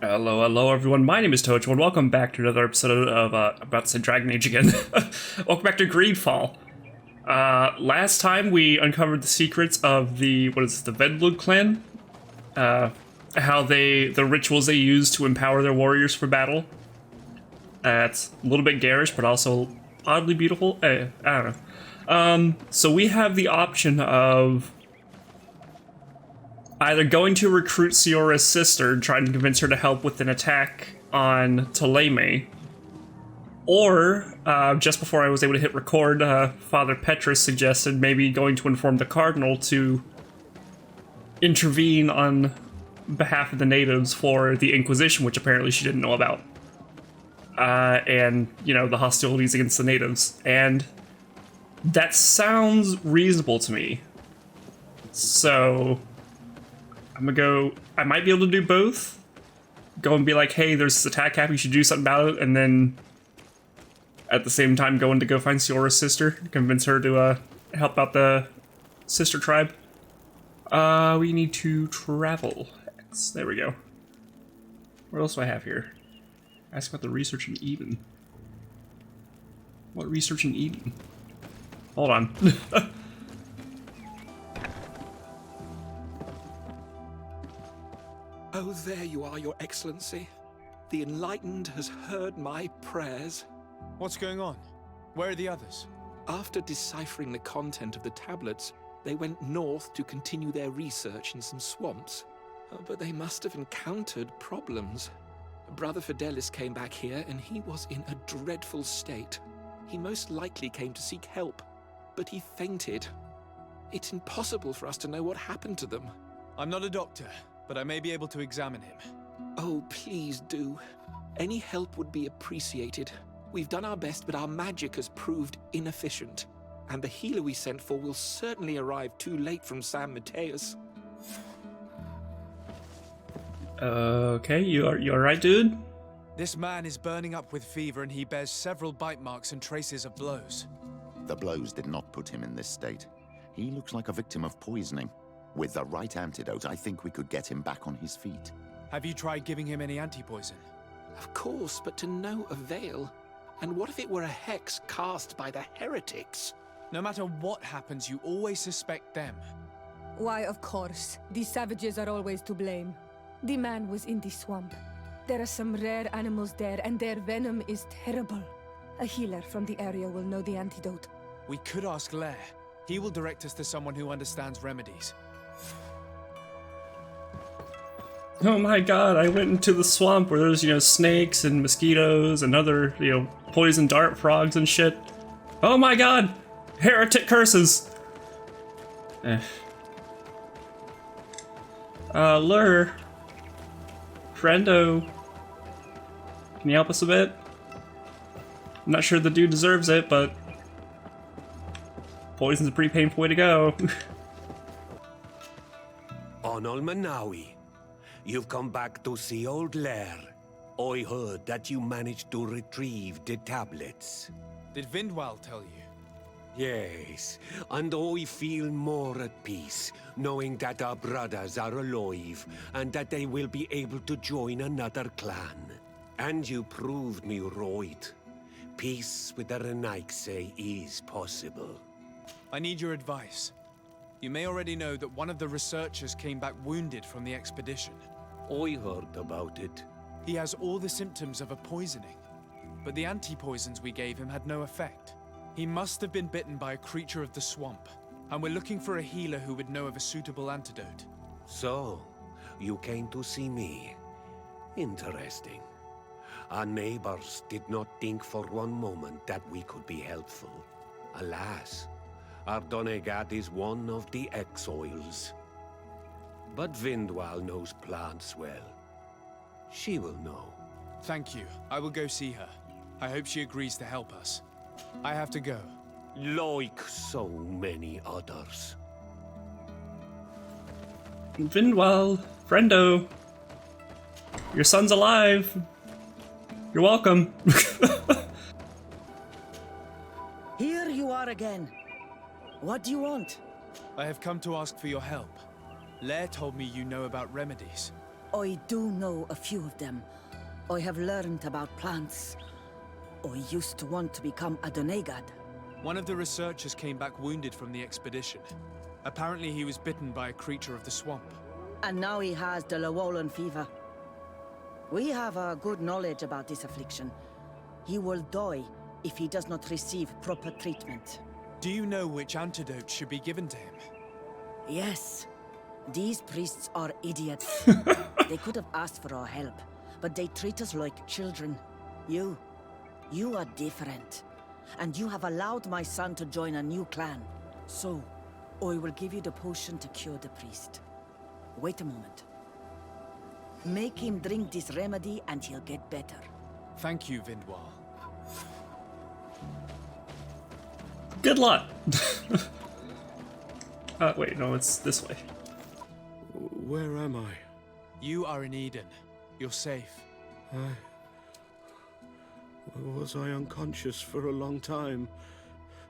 Hello, everyone. My name is Tojo, and welcome back to another episode of, about to say Dragon Age again. Welcome back to Greedfall. Last time we uncovered the secrets of the Vedlug clan. How the rituals they use to empower their warriors for battle. It's a little bit garish, but also oddly beautiful. I don't know. So we have the option of either going to recruit Siora's sister and trying to convince her to help with an attack on Theleman, or, just before I was able to hit record, Father Petrus suggested maybe going to inform the Cardinal to intervene on behalf of the natives for the Inquisition, which apparently she didn't know about. And, you know, the hostilities against the natives. And that sounds reasonable to me. So I'm gonna go, I might be able to do both. Go and be like, hey, there's this attack happening, you should do something about it, and then at the same time going to go find Siora's sister, convince her to help out the sister tribe. We need to travel. There we go. What else do I have here? Ask about the research in Eden. What research in Eden? Hold on. Oh, there you are, Your Excellency. The Enlightened has heard my prayers. What's going on? Where are the others? After deciphering the content of the tablets, they went north to continue their research in some swamps. But they must have encountered problems. Brother Fidelis came back here and he was in a dreadful state. He most likely came to seek help, but he fainted. It's impossible for us to know what happened to them. I'm not a doctor, but I may be able to examine him. Oh, please do. Any help would be appreciated. We've done our best, but our magic has proved inefficient. And the healer we sent for will certainly arrive too late from San Matheus. Okay, you alright, dude? This man is burning up with fever and he bears several bite marks and traces of blows. The blows did not put him in this state. He looks like a victim of poisoning. With the right antidote, I think we could get him back on his feet. Have you tried giving him any anti-poison? Of course, but to no avail. And what if it were a hex cast by the heretics? No matter what happens, you always suspect them. Why, of course. These savages are always to blame. The man was in the swamp. There are some rare animals there, and their venom is terrible. A healer from the area will know the antidote. We could ask Lair. He will direct us to someone who understands remedies. Oh my god, I went into the swamp where there's, snakes and mosquitoes and other, poison dart frogs and shit. Oh my god! Heretic curses! Lure. Friendo. Can you help us a bit? I'm not sure the dude deserves it, but poison's a pretty painful way to go. Onol Manawi, you've come back to see old Lair. I heard that you managed to retrieve the tablets. Did Vindwal tell you? Yes, and I feel more at peace, knowing that our brothers are alive, and that they will be able to join another clan. And you proved me right. Peace with the Renaigse is possible. I need your advice. You may already know that one of the researchers came back wounded from the expedition. I heard about it. He has all the symptoms of a poisoning, but the anti-poisons we gave him had no effect. He must have been bitten by a creature of the swamp, and we're looking for a healer who would know of a suitable antidote. So, you came to see me. Interesting. Our neighbors did not think for one moment that we could be helpful. Alas, our Donegat is one of the exiles. But Vindwal knows plants well. She will know. Thank you. I will go see her. I hope she agrees to help us. I have to go. Like so many others. Vindwal, friendo. Your son's alive. You're welcome. Here you are again. What do you want? I have come to ask for your help. Lair told me you know about remedies. I do know a few of them. I have learned about plants. I used to want to become a Donegad. One of the researchers came back wounded from the expedition. Apparently he was bitten by a creature of the swamp. And now he has the Llewellyn fever. We have a good knowledge about this affliction. He will die if he does not receive proper treatment. Do you know which antidote should be given to him? Yes. These priests are idiots. They could have asked for our help, but they treat us like children. You are different. And you have allowed my son to join a new clan. So, I will give you the potion to cure the priest. Wait a moment. Make him drink this remedy and he'll get better. Thank you, Vindwal. Good luck. Wait, no, it's this way. Where am I? You are in Eden. You're safe. Was I unconscious for a long time?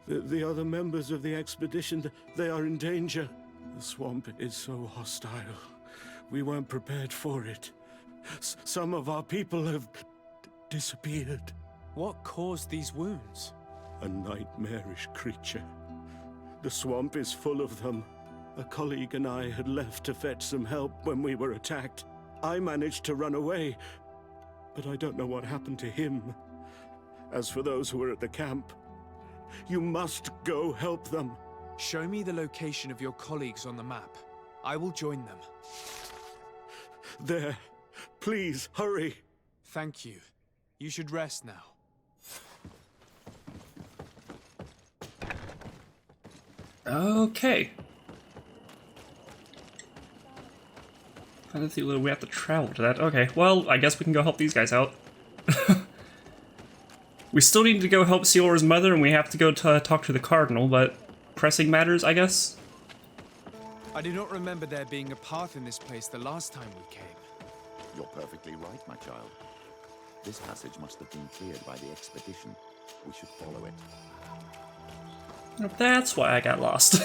The other members of the expedition, they are in danger. The swamp is so hostile. We weren't prepared for it. Some of our people have disappeared. What caused these wounds? A nightmarish creature. The swamp is full of them. A colleague and I had left to fetch some help when we were attacked. I managed to run away, but I don't know what happened to him. As for those who are at the camp, you must go help them. Show me the location of your colleagues on the map. I will join them. There. Please, hurry. Thank you. You should rest now. Okay. I don't think we have to travel to that. Okay, well, I guess we can go help these guys out. We still need to go help Siora's mother, and we have to go to talk to the Cardinal, but pressing matters, I guess? I do not remember there being a path in this place the last time we came. You're perfectly right, my child. This passage must have been cleared by the expedition. We should follow it. That's why I got lost.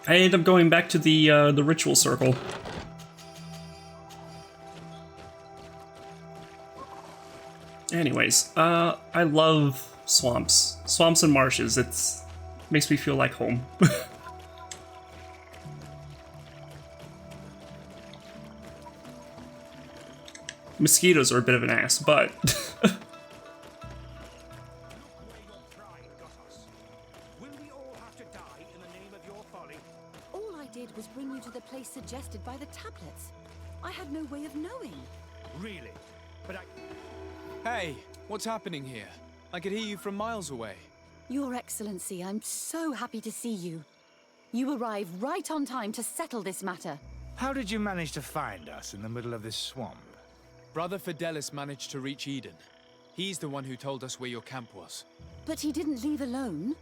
I ended up going back to the ritual circle. Anyways, I love swamps. Swamps and marshes. Makes me feel like home. Mosquitoes are a bit of an ass, but... All I did was bring you to the place suggested by the tablets. I had no way of knowing. Really? But Hey, what's happening here? I could hear you from miles away. Your Excellency, I'm so happy to see you. You arrived right on time to settle this matter. how did you manage to find us in the middle of this swamp? Brother Fidelis managed to reach Eden. He's the one who told us where your camp was. But he didn't leave alone.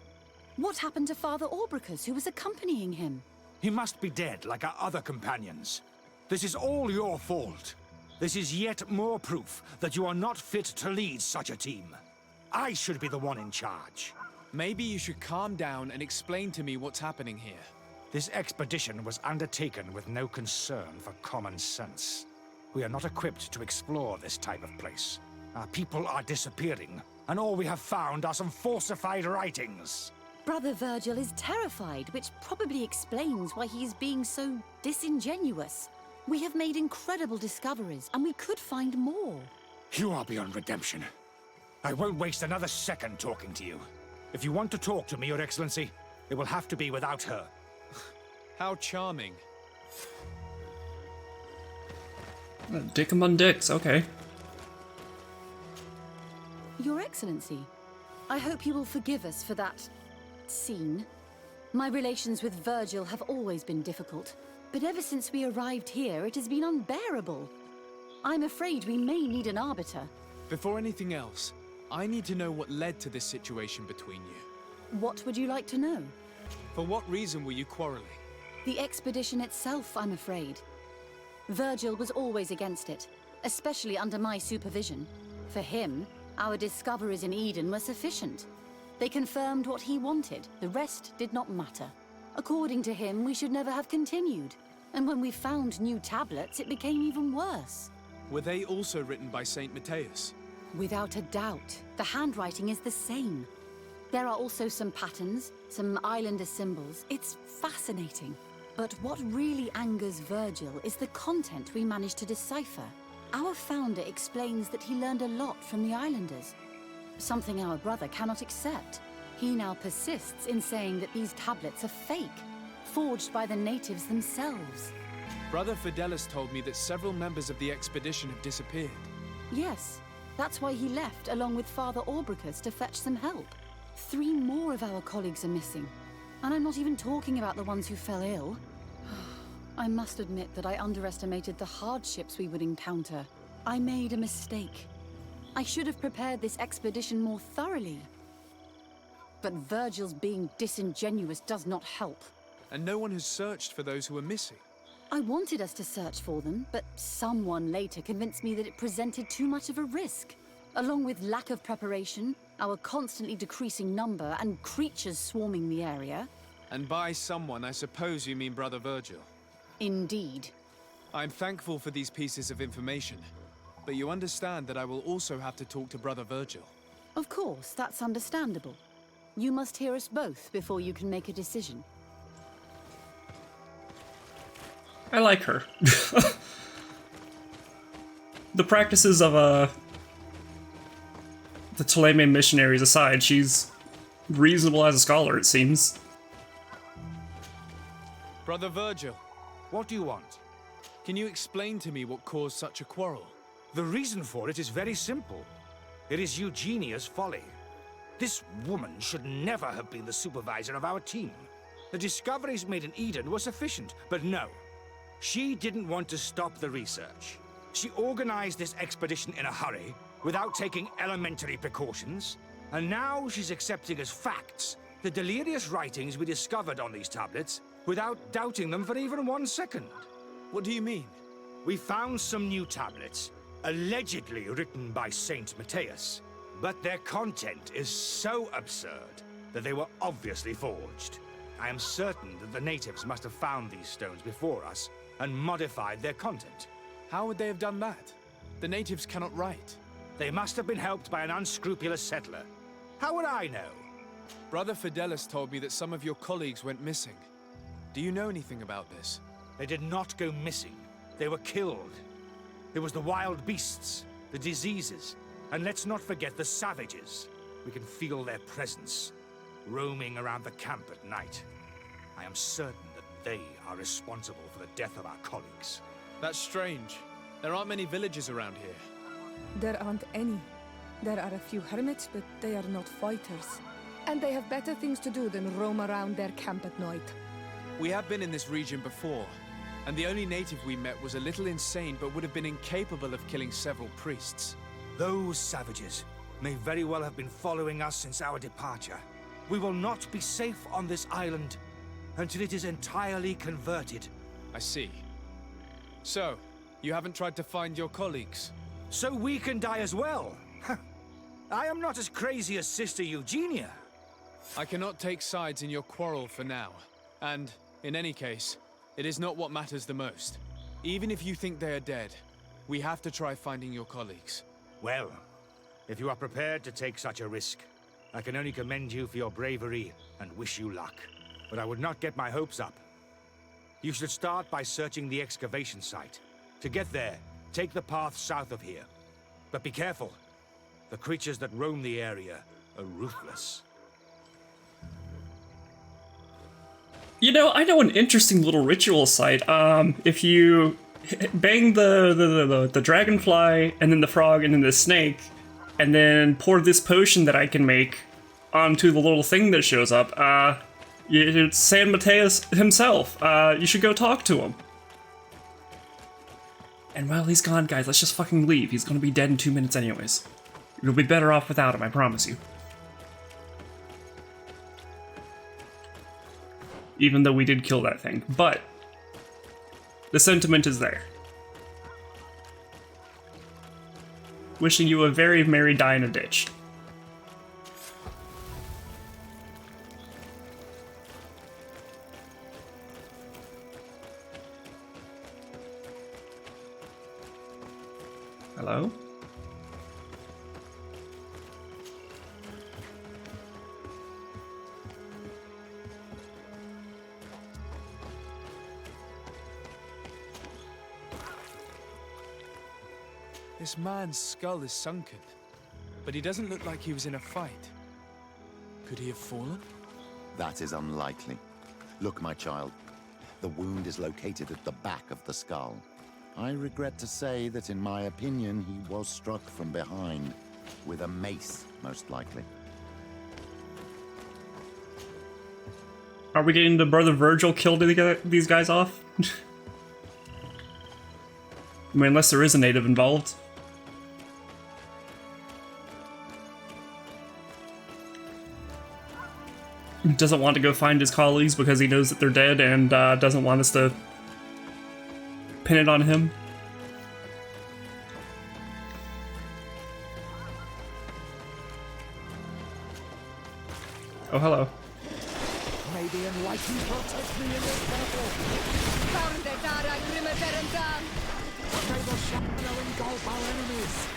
What happened to Father Orbricus, who was accompanying him? He must be dead like our other companions. This is all your fault. This is yet more proof that you are not fit to lead such a team. I should be the one in charge. Maybe you should calm down and explain to me what's happening here. This expedition was undertaken with no concern for common sense. We are not equipped to explore this type of place. Our people are disappearing, and all we have found are some falsified writings. Brother Virgil is terrified, which probably explains why he is being so disingenuous. We have made incredible discoveries, and we could find more. You are beyond redemption. I won't waste another second talking to you. If you want to talk to me, Your Excellency, it will have to be without her. How charming. Dick 'em on dicks, okay. Your Excellency, I hope you will forgive us for that scene. My relations with Virgil have always been difficult, but ever since we arrived here, it has been unbearable. I'm afraid we may need an arbiter. Before anything else, I need to know what led to this situation between you. What would you like to know? For what reason were you quarreling? The expedition itself, I'm afraid. Virgil was always against it, especially under my supervision. For him, our discoveries in Eden were sufficient. They confirmed what he wanted. The rest did not matter. According to him, we should never have continued. And when we found new tablets, it became even worse. Were they also written by Saint Matheus? Without a doubt, the handwriting is the same. There are also some patterns, some islander symbols. It's fascinating. But what really angers Virgil is the content we managed to decipher. Our founder explains that he learned a lot from the islanders, something our brother cannot accept. He now persists in saying that these tablets are fake, forged by the natives themselves. Brother Fidelis told me that several members of the expedition have disappeared. Yes, that's why he left along with Father Orbricus to fetch some help. 3 more of our colleagues are missing, and I'm not even talking about the ones who fell ill. I must admit that I underestimated the hardships we would encounter. I made a mistake. I should have prepared this expedition more thoroughly. But Virgil's being disingenuous does not help. And no one has searched for those who are missing. I wanted us to search for them, but someone later convinced me that it presented too much of a risk. Along with lack of preparation, our constantly decreasing number, and creatures swarming the area. And by someone, I suppose you mean Brother Virgil. Indeed. I'm thankful for these pieces of information, but you understand that I will also have to talk to Brother Virgil. Of course, that's understandable. You must hear us both before you can make a decision. I like her. The practices of the Theleman missionaries aside, she's reasonable as a scholar, it seems. Brother Virgil, What do you want? can you explain to me what caused such a quarrel? The reason for it is very simple. It is Eugenia's folly. This woman should never have been the supervisor of our team. The discoveries made in Eden were sufficient, but no. She didn't want to stop the research. She organized this expedition in a hurry, without taking elementary precautions, and now she's accepting as facts the delirious writings we discovered on these tablets, without doubting them for even 1 second. What do you mean? We found some new tablets, allegedly written by Saint Matheus, but their content is so absurd that they were obviously forged. I am certain that the natives must have found these stones before us and modified their content. How would they have done that? The natives cannot write. They must have been helped by an unscrupulous settler. How would I know? Brother Fidelis told me that some of your colleagues went missing. Do you know anything about this? They did not go missing. They were killed. It was the wild beasts, the diseases, and let's not forget the savages. We can feel their presence, roaming around the camp at night. I am certain that they are responsible for the death of our colleagues. That's strange. There aren't many villages around here. There aren't any. There are a few hermits, but they are not fighters. And they have better things to do than roam around their camp at night. We have been in this region before, and the only native we met was a little insane but would have been incapable of killing several priests. Those savages may very well have been following us since our departure. We will not be safe on this island until it is entirely converted. I see. So, you haven't tried to find your colleagues? So we can die as well. I am not as crazy as Sister Eugenia. I cannot take sides in your quarrel for now. And, in any case, it is not what matters the most. Even if you think they are dead, we have to try finding your colleagues. Well, if you are prepared to take such a risk, I can only commend you for your bravery and wish you luck. But I would not get my hopes up. You should start by searching the excavation site. To get there, take the path south of here. But be careful. The creatures that roam the area are ruthless. You know, I know an interesting little ritual site. If you bang the dragonfly, and then the frog, and then the snake, and then pour this potion that I can make onto the little thing that shows up, it's San Matheus himself. You should go talk to him. And while he's gone, guys, let's just fucking leave. He's gonna be dead in 2 minutes anyways. You'll be better off without him, I promise you. Even though we did kill that thing. But the sentiment is there. Wishing you a very merry die in a ditch. Hello? This man's skull is sunken, but he doesn't look like he was in a fight. Could he have fallen? That is unlikely. Look, my child. The wound is located at the back of the skull. I regret to say that in my opinion, he was struck from behind. With a mace, most likely. Are we getting the Brother Virgil kill these guys off? I mean, unless there is a native involved. Doesn't want to go find his colleagues because he knows that they're dead and doesn't want us to pin it on him. Oh, hello. May the enlightened protect me in this battle. May the shadow engulf our enemies.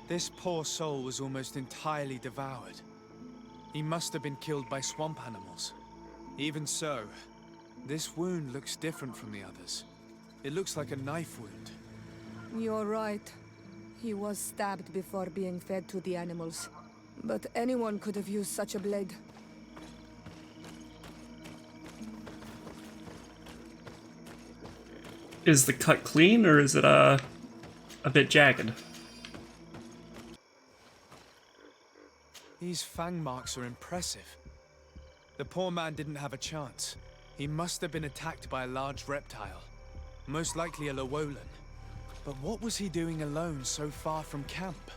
This poor soul was almost entirely devoured. He must have been killed by swamp animals. Even so, this wound looks different from the others. It looks like a knife wound. You're right. He was stabbed before being fed to the animals. But anyone could have used such a blade. Is the cut clean or is it a bit jagged? These fang marks are impressive. The poor man didn't have a chance. He must have been attacked by a large reptile. Most likely a Llewellyn. But what was he doing alone so far from camp?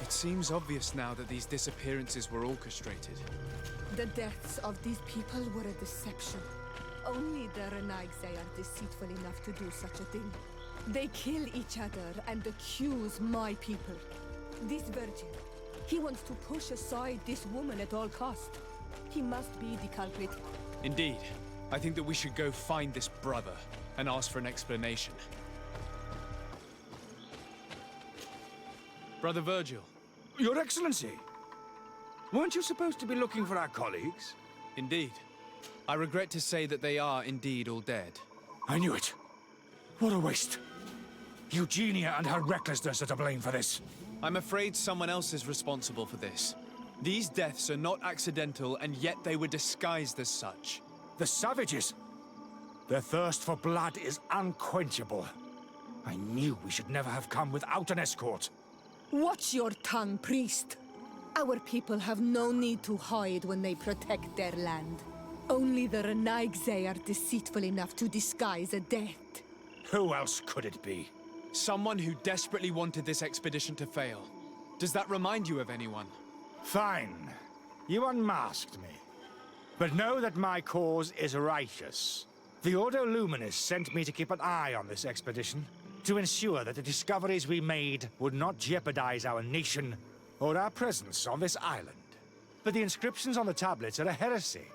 It seems obvious now that these disappearances were orchestrated. The deaths of these people were a deception. Only the Renaigse are deceitful enough to do such a thing. They kill each other and accuse my people. This virgin, he wants to push aside this woman at all cost. He must be the culprit. Indeed. I think that we should go find this brother and ask for an explanation. Brother Virgil. Your Excellency! Weren't you supposed to be looking for our colleagues? Indeed. I regret to say that they are indeed all dead. I knew it. What a waste. Eugenia and her recklessness are to blame for this. I'm afraid someone else is responsible for this. These deaths are not accidental, and yet they were disguised as such. The savages! Their thirst for blood is unquenchable. I knew we should never have come without an escort. Watch your tongue, priest. Our people have no need to hide when they protect their land. Only the Renaigse are deceitful enough to disguise a death. Who else could it be? Someone who desperately wanted this expedition to fail. Does that remind you of anyone? Fine. You unmasked me. But know that my cause is righteous. The Ordo Luminis sent me to keep an eye on this expedition, to ensure that the discoveries we made would not jeopardize our nation or our presence on this island. But the inscriptions on the tablets are a heresy,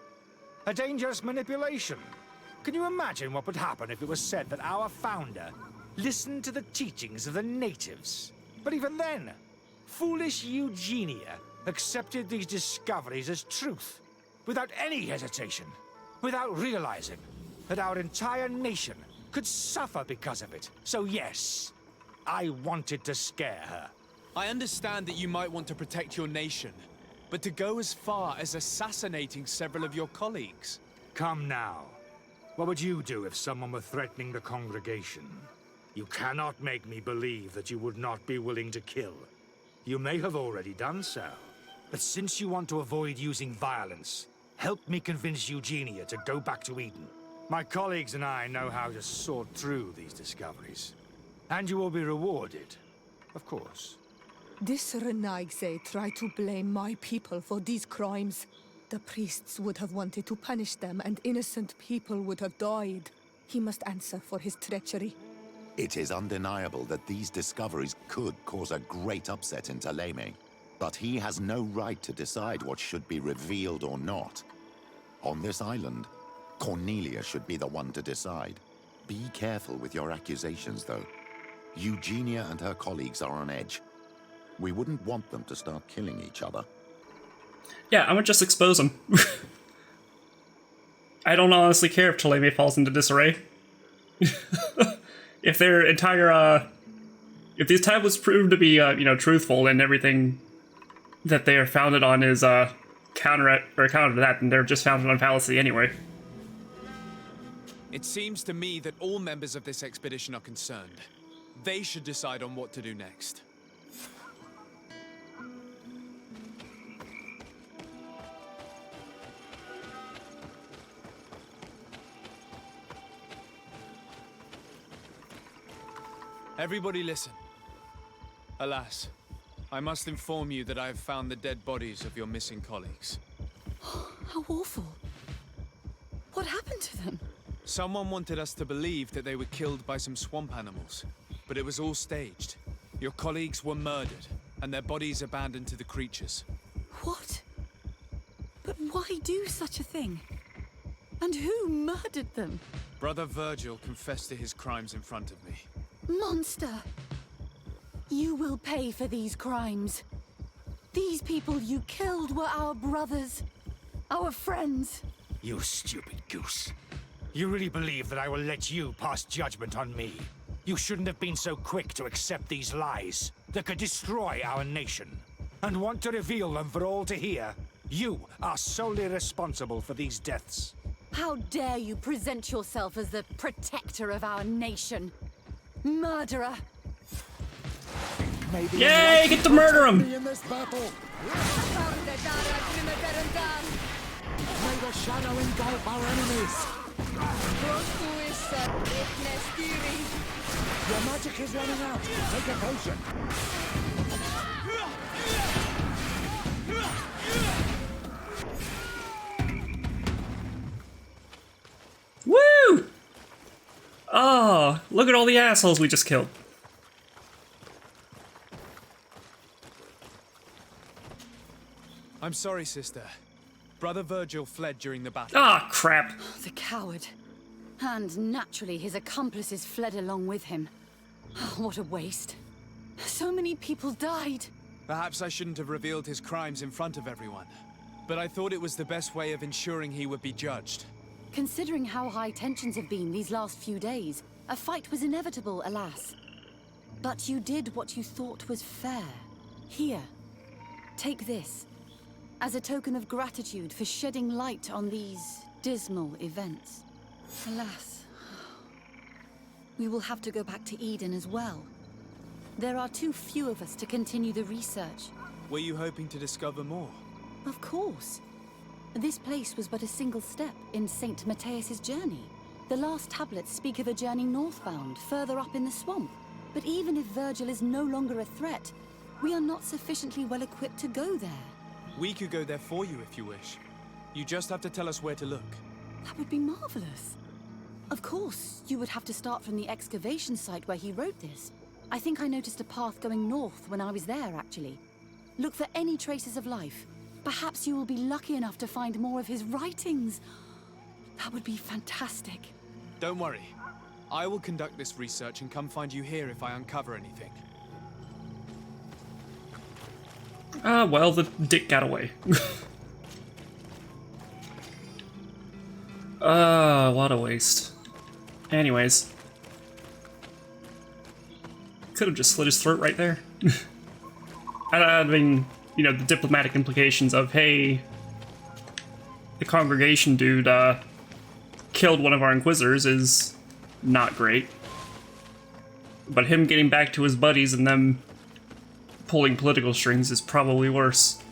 a dangerous manipulation. Can you imagine what would happen if it was said that our founder listened to the teachings of the natives? But even then, foolish Eugenia accepted these discoveries as truth, without any hesitation, without realizing that our entire nation could suffer because of it. So yes, I wanted to scare her. I understand that you might want to protect your nation, but to go as far as assassinating several of your colleagues? Come now. What would you do if someone were threatening the congregation? You cannot make me believe that you would not be willing to kill. You may have already done so. But since you want to avoid using violence, help me convince Eugenia to go back to Eden. My colleagues and I know how to sort through these discoveries. And you will be rewarded, of course. This Renaigse tried to blame my people for these crimes. The priests would have wanted to punish them, and innocent people would have died. He must answer for his treachery. It is undeniable that these discoveries could cause a great upset in Theleman. But he has no right to decide what should be revealed or not. On this island, Cornelia should be the one to decide. Be careful with your accusations, though. Eugenia and her colleagues are on edge. We wouldn't want them to start killing each other. Yeah, I'm gonna just expose them. I don't honestly care if Theleman falls into disarray. If their entire, if these tablets prove to be, you know, truthful and everything that they are founded on is, counter to that, then they're just founded on fallacy anyway. It seems to me that all members of this expedition are concerned. They should decide on what to do next. Everybody listen. Alas, I must inform you that I have found the dead bodies of your missing colleagues. How awful. What happened to them? Someone wanted us to believe that they were killed by some swamp animals, but it was all staged. Your colleagues were murdered, and their bodies abandoned to the creatures. What? But why do such a thing? And who murdered them? Brother Virgil confessed to his crimes in front of me. Monster! You will pay for these crimes. These people you killed were our brothers, our friends. You stupid goose. You really believe that I will let you pass judgment on me? You shouldn't have been so quick to accept these lies that could destroy our nation. And want to reveal them for all to hear. You are solely responsible for these deaths. How dare you present yourself as the protector of our nation? Murderer! Yay, get to murder him! In this battle, may the shadow engulf our enemies. Your magic is running out. Take a potion. Woo! Oh, look at all the assholes we just killed. I'm sorry, sister. Brother Virgil fled during the battle. Ah, crap. The coward. And naturally, his accomplices fled along with him. What a waste. So many people died. Perhaps I shouldn't have revealed his crimes in front of everyone. But I thought it was the best way of ensuring he would be judged. Considering how high tensions have been these last few days, a fight was inevitable, alas. But you did what you thought was fair. Here, take this. As a token of gratitude for shedding light on these dismal events. Alas, we will have to go back to Eden as well. There are too few of us to continue the research. Were you hoping to discover more? Of course. This place was but a single step in St. Matheus' journey. The last tablets speak of a journey northbound, further up in the swamp. But even if Virgil is no longer a threat, we are not sufficiently well equipped to go there. We could go there for you if you wish. You just have to tell us where to look. That would be marvelous. Of course, you would have to start from the excavation site where he wrote this. I think I noticed a path going north when I was there, actually. Look for any traces of life. Perhaps you will be lucky enough to find more of his writings. That would be fantastic. Don't worry. I will conduct this research and come find you here if I uncover anything. Ah, well, the dick got away. What a waste. Anyways. Could have just slit his throat right there. I mean, you know, the diplomatic implications of, hey, the congregation dude, killed one of our inquisitors is not great. But him getting back to his buddies and them pulling political strings is probably worse.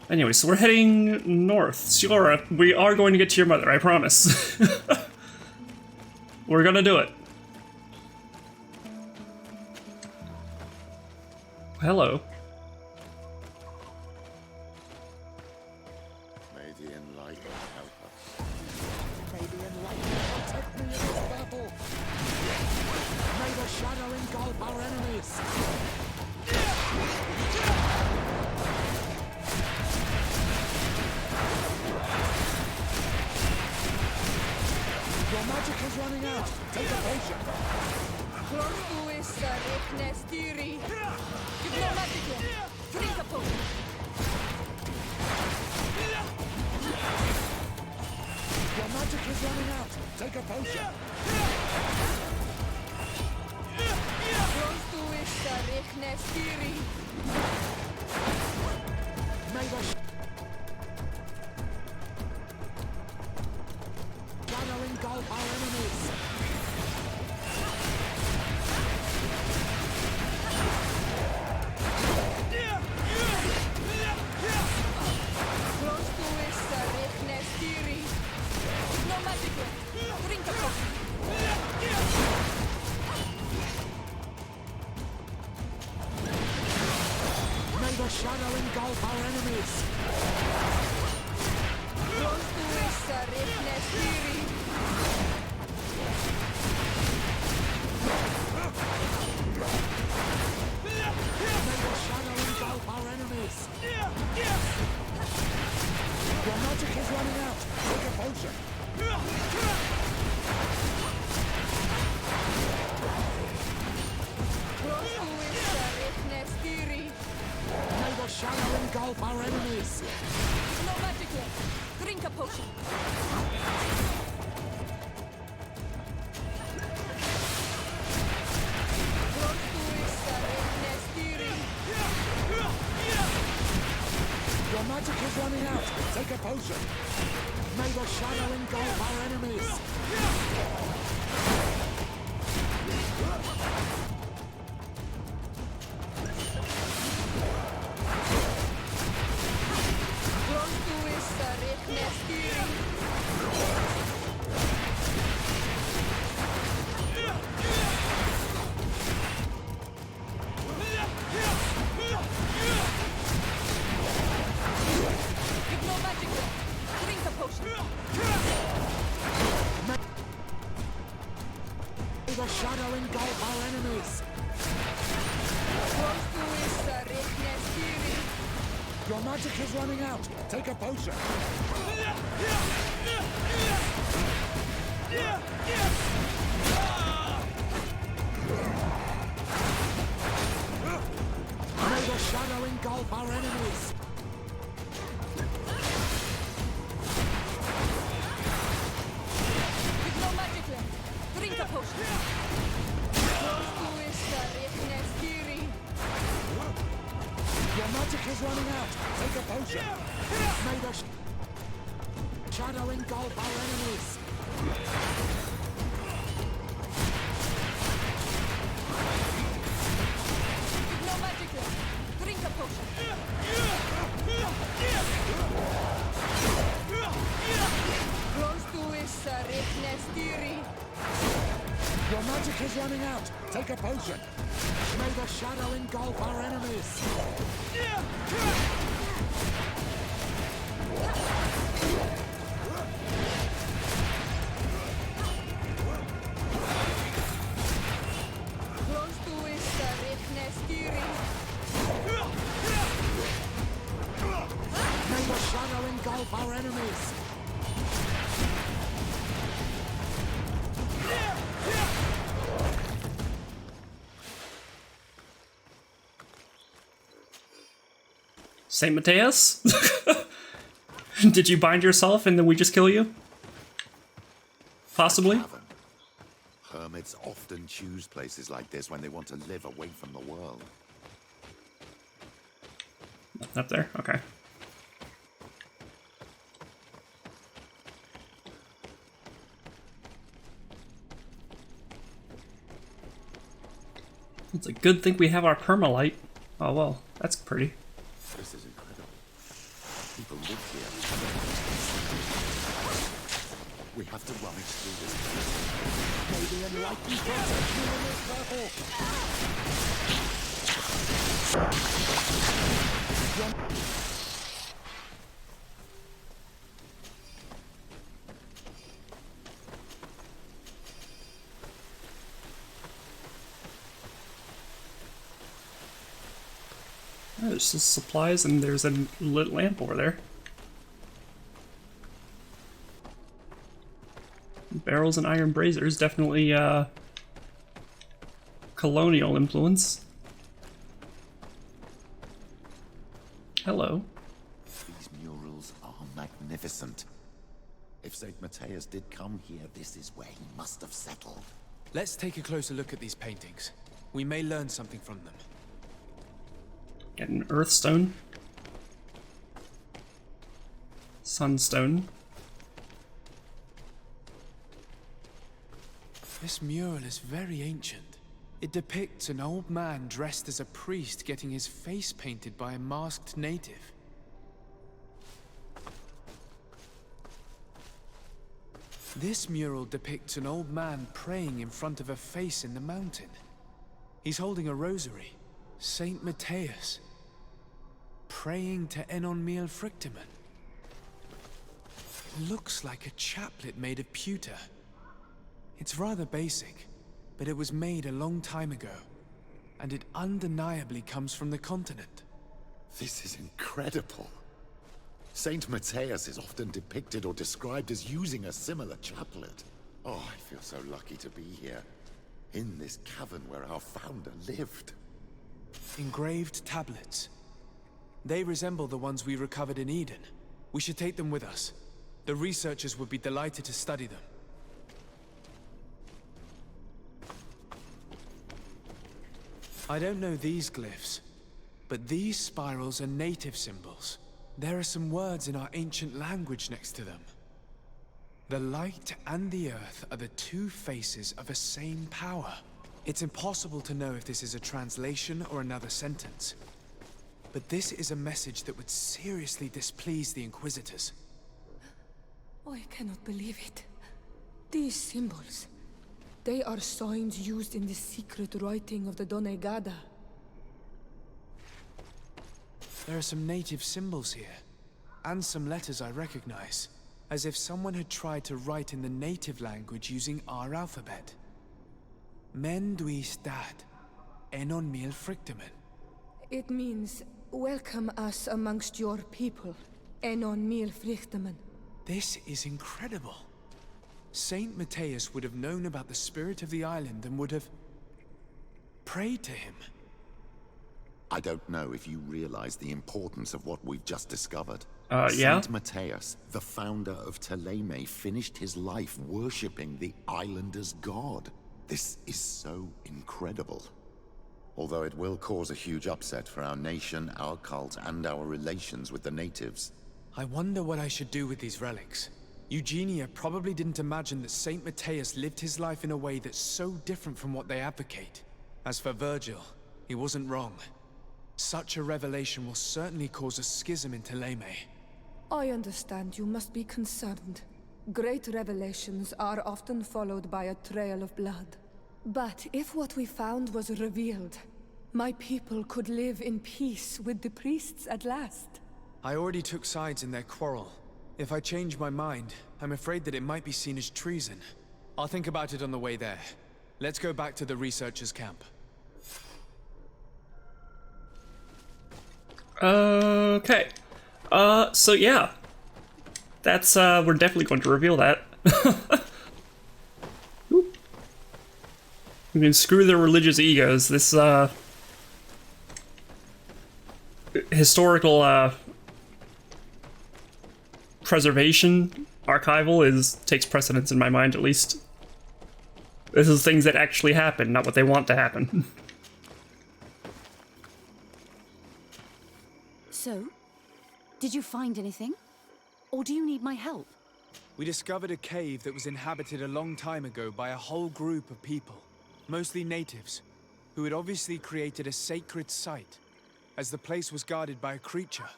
Anyway, so we're heading north. Ciora, we are going to get to your mother, I promise. We're gonna do it. Hello. May the enlightened help us. May the enlightened protect me in this battle. May the shadow engulf our enemies. magic is running out. Take a potion. Drink a potion. Your magic is running out. Take a potion. May the shadow engulf our enemies. Drink a potion. May the shadow engulf our enemies. May the shadow engulf our enemies. Your magic is running out. Take a potion. May the shadow engulf our enemies. No magic left. Drink a potion. Your magic is running out. Take a potion. May the shadow engulf our enemies. No magic left. Drink a potion. May the shadow engulf our enemies. Your magic is running out. Take a potion. May the shadow engulf our enemies. With no magic left. Drink a potion. Your magic is running out. Take a potion. May the shadow engulf our enemies. With no magic left. Drink a potion. Your magic is running out. Take a potion. May the shadow engulf our enemies. May the shadow engulf our enemies. San Matheus? Did you bind yourself and then we just kill you? Possibly? Tavern. Hermits often choose places like this when they want to live away from the world. Up there? Okay. It's a good thing we have our permalite. Oh well, that's pretty. This is incredible. People live here. We have to rummage through this place. May the enlightened protect you in this battle. There's just supplies and there's a lit lamp over there. Barrels and iron braziers, definitely colonial influence. Hello. These murals are magnificent. If St. Matheus did come here, this is where he must have settled. Let's take a closer look at these paintings. We may learn something from them. Get an earthstone. Sunstone. This mural is very ancient. It depicts an old man dressed as a priest getting his face painted by a masked native. This mural depicts an old man praying in front of a face in the mountain. He's holding a rosary. Saint Matheus. Praying to Enon Frictimen. Looks like a chaplet made of pewter. It's rather basic, but it was made a long time ago, and it undeniably comes from the continent. This is incredible. Saint Matheus is often depicted or described as using a similar chaplet. Oh, I feel so lucky to be here, in this cavern where our founder lived. Engraved tablets. They resemble the ones we recovered in Eden. We should take them with us. The researchers would be delighted to study them. I don't know these glyphs, but these spirals are native symbols. There are some words in our ancient language next to them. The light and the earth are the two faces of a same power. It's impossible to know if this is a translation or another sentence. But this is a message that would seriously displease the Inquisitors. I cannot believe it. These symbols, they are signs used in the secret writing of the Donegada. There are some native symbols here, and some letters I recognize, as if someone had tried to write in the native language using our alphabet. Men duis dat, enon frictimen. It means, welcome us amongst your people, enon frictimen. This is incredible. Saint Matheus would have known about the spirit of the island and would have prayed to him. I don't know if you realize the importance of what we've just discovered. Yeah? Saint Matheus, the founder of Theleman, finished his life worshipping the islanders' god. This is so incredible. Although it will cause a huge upset for our nation, our cult, and our relations with the natives. I wonder what I should do with these relics. Eugenia probably didn't imagine that Saint Matheus lived his life in a way that's so different from what they advocate. As for Virgil, he wasn't wrong. Such a revelation will certainly cause a schism in Theleman. I understand you must be concerned. Great revelations are often followed by a trail of blood. But if what we found was revealed, my people could live in peace with the priests at last. I already took sides in their quarrel. If I change my mind, I'm afraid that it might be seen as treason. I'll think about it on the way there. Let's go back to the researchers' camp. Okay. So yeah. That's, we're definitely going to reveal that. Oop. We can screw their religious egos. This, historical, preservation, archival takes precedence in my mind, at least. This is things that actually happen, not what they want to happen. So, did you find anything? Or do you need my help? We discovered a cave that was inhabited a long time ago by a whole group of people, mostly natives, who had obviously created a sacred site, as the place was guarded by a creature.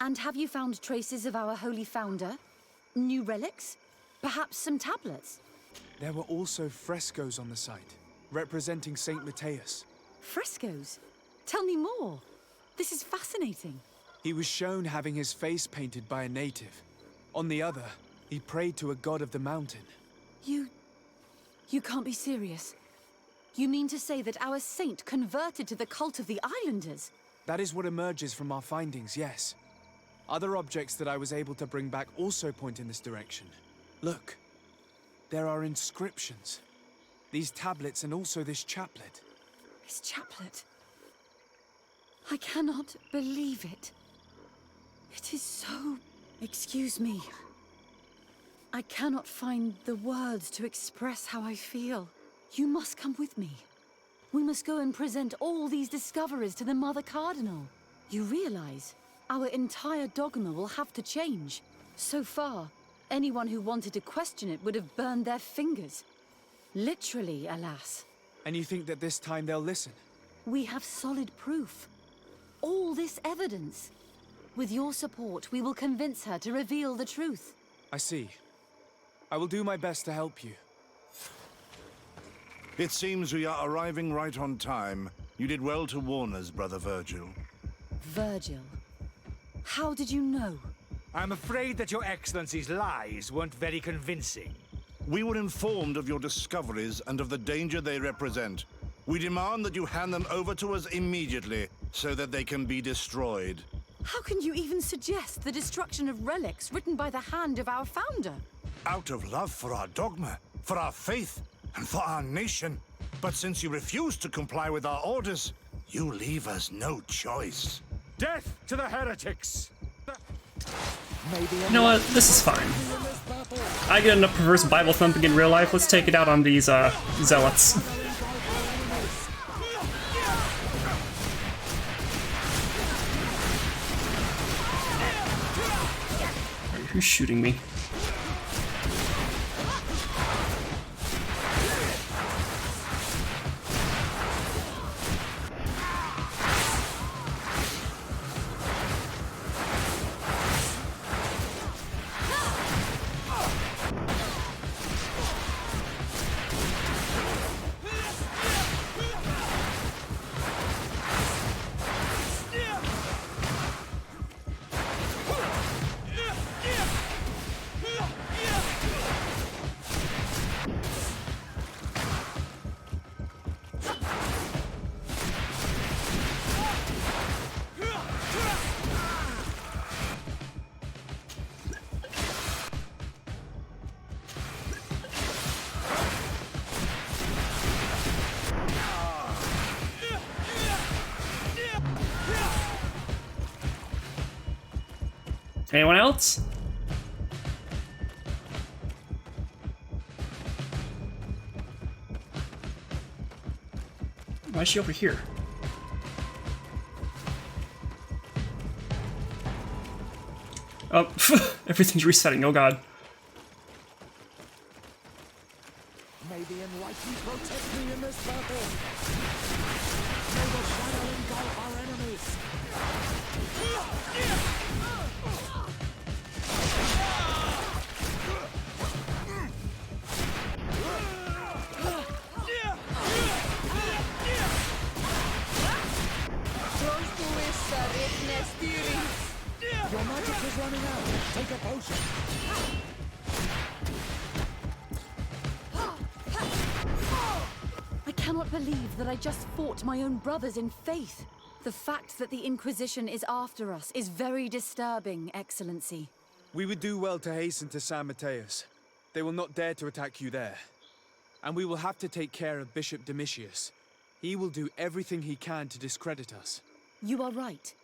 And have you found traces of our holy founder? New relics? Perhaps some tablets? There were also frescoes on the site, representing Saint Matheus. Frescoes? Tell me more. This is fascinating. He was shown having his face painted by a native. On the other, he prayed to a god of the mountain. You can't be serious. You mean to say that our saint converted to the cult of the islanders? That is what emerges from our findings, yes. Other objects that I was able to bring back also point in this direction. Look. There are inscriptions. These tablets and also this chaplet. His chaplet. I cannot believe it. It is so... Excuse me. I cannot find the words to express how I feel. You must come with me. We must go and present all these discoveries to the Mother Cardinal. You realize our entire dogma will have to change. So far, anyone who wanted to question it would have burned their fingers. Literally, alas. And you think that this time they'll listen? We have solid proof. All this evidence. With your support, we will convince her to reveal the truth. I see. I will do my best to help you. It seems we are arriving right on time. You did well to warn us, Brother Virgil. Virgil? How did you know? I'm afraid that your Excellency's lies weren't very convincing. We were informed of your discoveries and of the danger they represent. We demand that you hand them over to us immediately, so that they can be destroyed. How can you even suggest the destruction of relics written by the hand of our founder? Out of love for our dogma, for our faith, and for our nation. But since you refuse to comply with our orders, you leave us no choice. Death to the heretics! You know what? This is fine. I get enough perverse Bible thumping in real life. Let's take it out on these zealots. Who's shooting me? Anyone else? Why is she over here? Oh, everything's resetting, oh god. May the enlightened protect me in this battle. May the shadow engulf our enemies. Your magic is running out. Take a potion. I cannot believe that I just fought my own brothers in faith. The fact that the Inquisition is after us is very disturbing, Excellency. We would do well to hasten to San Matheus. They will not dare to attack you there. And we will have to take care of Bishop Domitius. He will do everything he can to discredit us. You are right.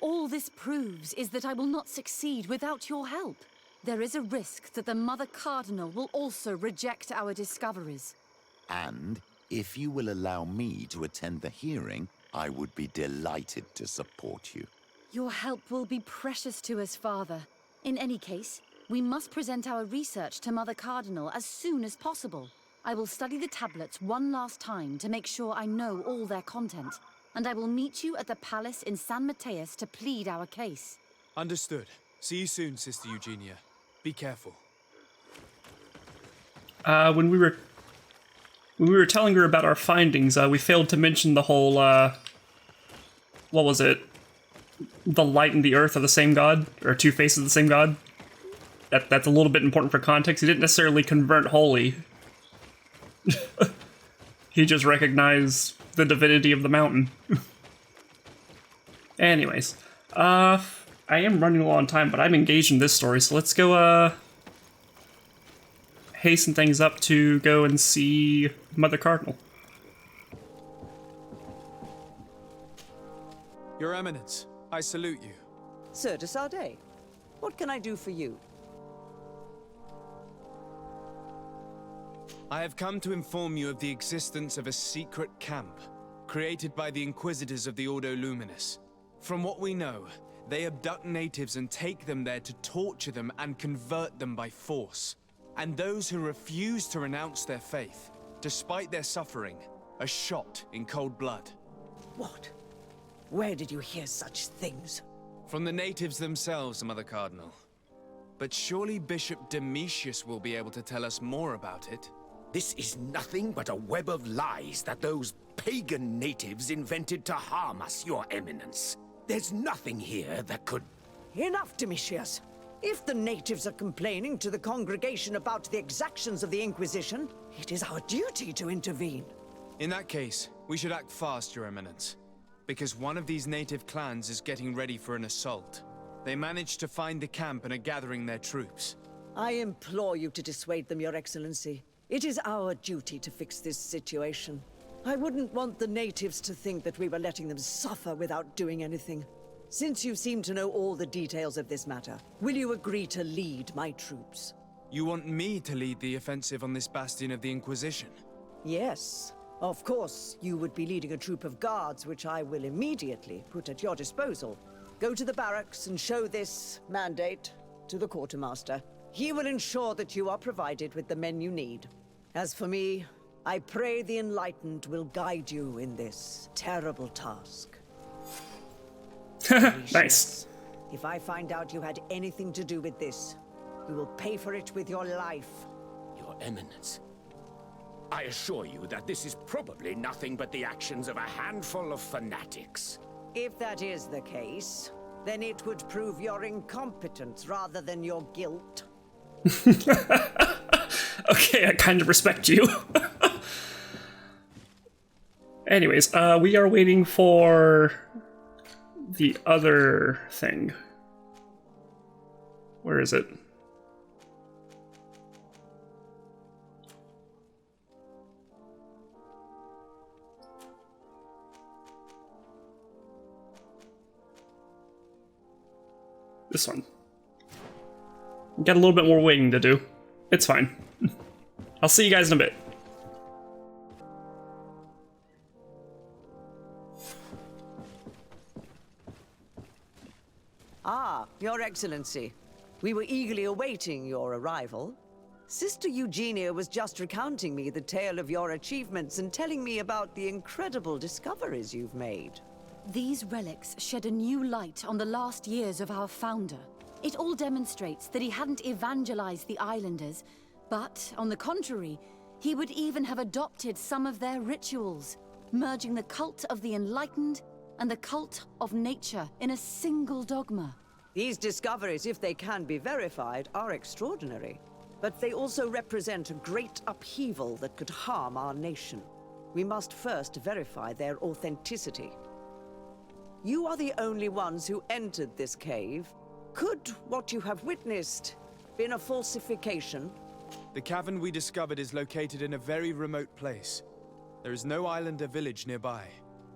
All this proves is that I will not succeed without your help. There is a risk that the Mother Cardinal will also reject our discoveries. And if you will allow me to attend the hearing, I would be delighted to support you. Your help will be precious to us, Father. In any case, we must present our research to Mother Cardinal as soon as possible. I will study the tablets one last time to make sure I know all their content. And I will meet you at the palace in San Matheus to plead our case. Understood. See you soon, Sister Eugenia. Be careful. When we were telling her about our findings, we failed to mention the whole, what was it? The light and the earth are the same god? Or two faces of the same god? That's a little bit important for context. He didn't necessarily convert wholly. He just recognized the divinity of the mountain. Anyways, I am running low on time, but I'm engaged in this story, so let's go, hasten things up to go and see Mother Cardinal. Your Eminence, I salute you. Sir de Sardet, what can I do for you? I have come to inform you of the existence of a secret camp created by the Inquisitors of the Ordo Luminis. From what we know, they abduct natives and take them there to torture them and convert them by force. And those who refuse to renounce their faith, despite their suffering, are shot in cold blood. What? Where did you hear such things? From the natives themselves, Mother Cardinal. But surely Bishop Domitius will be able to tell us more about it. This is nothing but a web of lies that those pagan natives invented to harm us, Your Eminence. There's nothing here that could... Enough, Domitius. If the natives are complaining to the congregation about the exactions of the Inquisition, it is our duty to intervene. In that case, we should act fast, Your Eminence. Because one of these native clans is getting ready for an assault. They managed to find the camp and are gathering their troops. I implore you to dissuade them, Your Excellency. It is our duty to fix this situation. I wouldn't want the natives to think that we were letting them suffer without doing anything. Since you seem to know all the details of this matter, will you agree to lead my troops? You want me to lead the offensive on this bastion of the Inquisition? Yes. Of course, you would be leading a troop of guards, which I will immediately put at your disposal. Go to the barracks and show this mandate to the quartermaster. He will ensure that you are provided with the men you need. As for me, I pray the Enlightened will guide you in this terrible task. Nice. If I find out you had anything to do with this, you will pay for it with your life. Your Eminence, I assure you that this is probably nothing but the actions of a handful of fanatics. If that is the case, then it would prove your incompetence rather than your guilt. Okay, I kind of respect you. Anyways, we are waiting for the other thing. Where is it? This one. Got a little bit more waiting to do. It's fine. I'll see you guys in a bit. Ah, Your Excellency. We were eagerly awaiting your arrival. Sister Eugenia was just recounting me the tale of your achievements and telling me about the incredible discoveries you've made. These relics shed a new light on the last years of our founder. It all demonstrates that he hadn't evangelized the islanders, but, on the contrary, he would even have adopted some of their rituals, merging the cult of the Enlightened and the cult of nature in a single dogma. These discoveries, if they can be verified, are extraordinary. But they also represent a great upheaval that could harm our nation. We must first verify their authenticity. You are the only ones who entered this cave. Could what you have witnessed been a falsification? The cavern we discovered is located in a very remote place. There is no island or village nearby.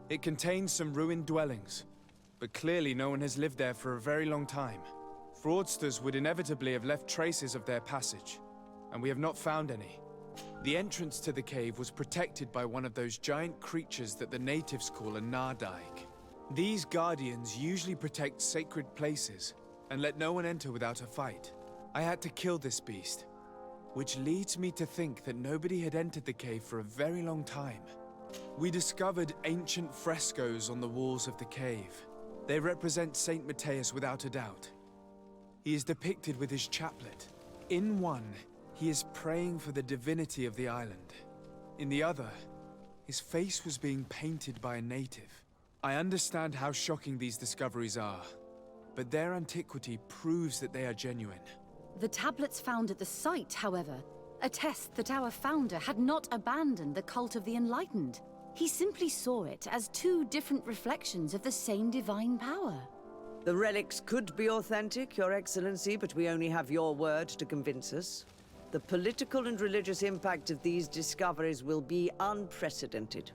It contains some ruined dwellings, but clearly no one has lived there for a very long time. Fraudsters would inevitably have left traces of their passage, and we have not found any. The entrance to the cave was protected by one of those giant creatures that the natives call a Nardaig. These guardians usually protect sacred places and let no one enter without a fight. I had to kill this beast, which leads me to think that nobody had entered the cave for a very long time. We discovered ancient frescoes on the walls of the cave. They represent San Matheus without a doubt. He is depicted with his chaplet. In one, he is praying for the divinity of the island. In the other, his face was being painted by a native. I understand how shocking these discoveries are, but their antiquity proves that they are genuine. The tablets found at the site, however, attest that our founder had not abandoned the cult of the Enlightened. He simply saw it as two different reflections of the same divine power. The relics could be authentic, Your Excellency, but we only have your word to convince us. The political and religious impact of these discoveries will be unprecedented.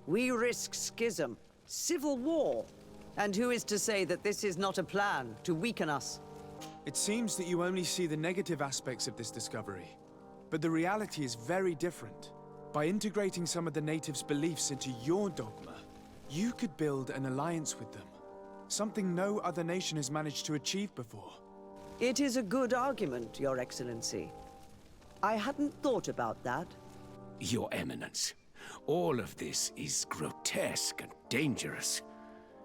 We risk schism, civil war, and who is to say that this is not a plan to weaken us? It seems that you only see the negative aspects of this discovery, but the reality is very different. By integrating some of the natives' beliefs into your dogma, you could build an alliance with them, something no other nation has managed to achieve before. It is a good argument, Your Excellency. I hadn't thought about that. Your Eminence, all of this is grotesque and dangerous.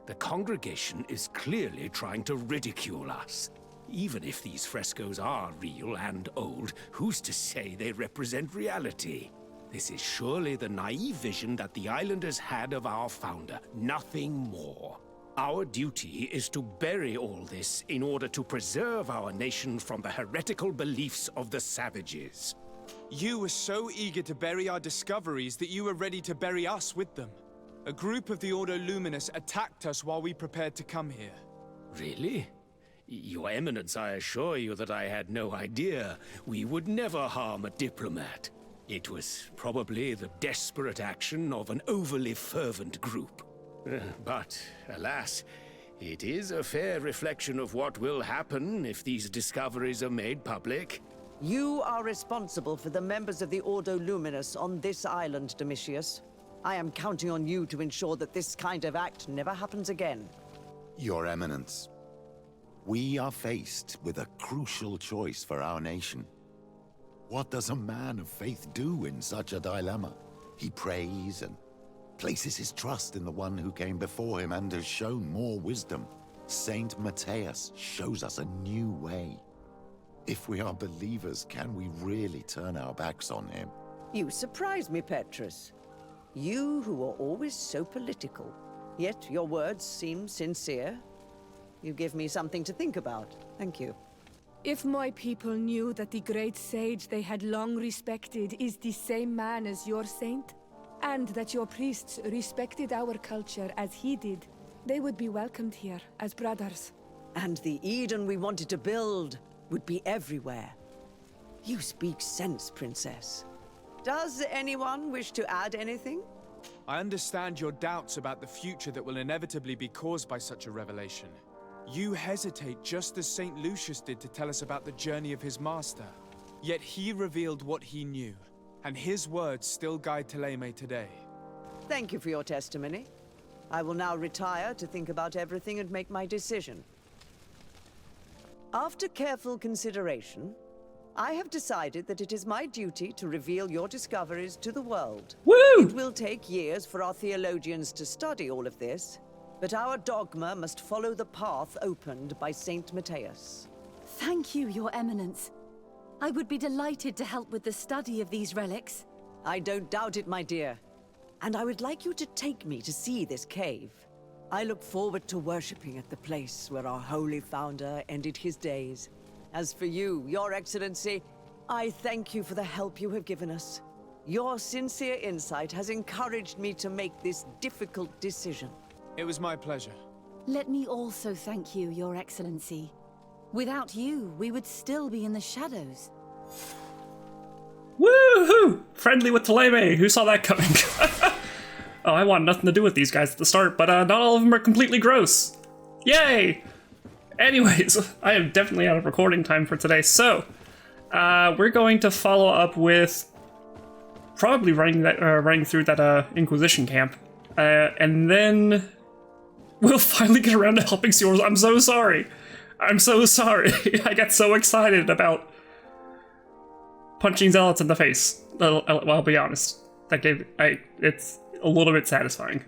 The congregation is clearly trying to ridicule us. Even if these frescoes are real and old, who's to say they represent reality? This is surely the naive vision that the islanders had of our founder, nothing more. Our duty is to bury all this in order to preserve our nation from the heretical beliefs of the savages. You were so eager to bury our discoveries that you were ready to bury us with them. A group of the Ordo Luminous attacked us while we prepared to come here. Really? Your Eminence, I assure you that I had no idea. We would never harm a diplomat. It was probably the desperate action of an overly fervent group. But, alas, it is a fair reflection of what will happen if these discoveries are made public. You are responsible for the members of the Ordo Luminous on this island, Domitius. I am counting on you to ensure that this kind of act never happens again. Your Eminence, we are faced with a crucial choice for our nation. What does a man of faith do in such a dilemma? He prays and places his trust in the one who came before him and has shown more wisdom. Saint Matheus shows us a new way. If we are believers, can we really turn our backs on him? You surprise me, Petrus. You who are always so political, yet your words seem sincere. You give me something to think about. Thank you. If my people knew that the great sage they had long respected is the same man as your saint, and that your priests respected our culture as he did, they would be welcomed here as brothers. And the Eden we wanted to build would be everywhere. You speak sense, Princess. Does anyone wish to add anything? I understand your doubts about the future that will inevitably be caused by such a revelation. You hesitate just as St. Lucius did to tell us about the journey of his master. Yet he revealed what he knew, and his words still guide Theleman today. Thank you for your testimony. I will now retire to think about everything and make my decision. After careful consideration, I have decided that it is my duty to reveal your discoveries to the world. Woo! It will take years for our theologians to study all of this, but our dogma must follow the path opened by Saint Matheus. Thank you, Your Eminence. I would be delighted to help with the study of these relics. I don't doubt it, my dear. And I would like you to take me to see this cave. I look forward to worshipping at the place where our holy founder ended his days. As for you, Your Excellency, I thank you for the help you have given us. Your sincere insight has encouraged me to make this difficult decision. It was my pleasure. Let me also thank you, Your Excellency. Without you, we would still be in the shadows. Woohoo! Friendly with Theleman. Who saw that coming? Oh, I want nothing to do with these guys at the start, but not all of them are completely gross. Yay! Anyways, I am definitely out of recording time for today, so we're going to follow up with probably running through that Inquisition camp, and then we'll finally get around to helping Seals. I'm so sorry. I'm so sorry. I got so excited about punching zealots in the face. Well, I'll be honest. It's a little bit satisfying.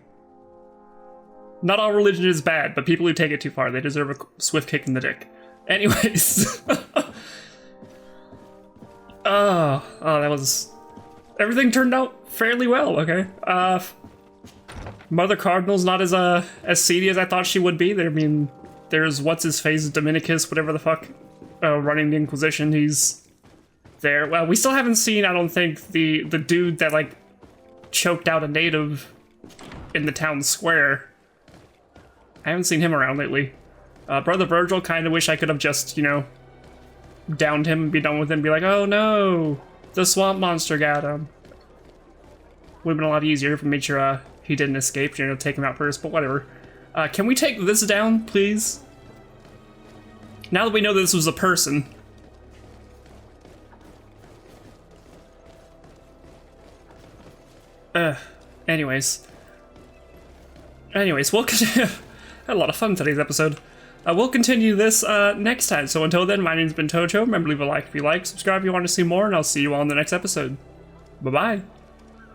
Not all religion is bad, but people who take it too far, they deserve a swift kick in the dick. Anyways. That was... Everything turned out fairly well, okay? Mother Cardinal's not as seedy as I thought she would be. I mean, there's what's-his-face, Dominicus, whatever the fuck, running the Inquisition. He's there. Well, we still haven't seen, I don't think, the dude that, like, choked out a native in the town square. I haven't seen him around lately. Brother Virgil, kind of wish I could have just, you know, downed him and be done with him and be like, oh no, the swamp monster got him. Would have been a lot easier if we made sure he didn't escape, you know, take him out first, but whatever. Can we take this down, please? Now that we know that this was a person. Anyways, we'll had a lot of fun today's episode. We'll continue this next time. So until then, my name's been Tojo. Remember, leave a like if you like, subscribe if you want to see more, and I'll see you all in the next episode. Bye-bye.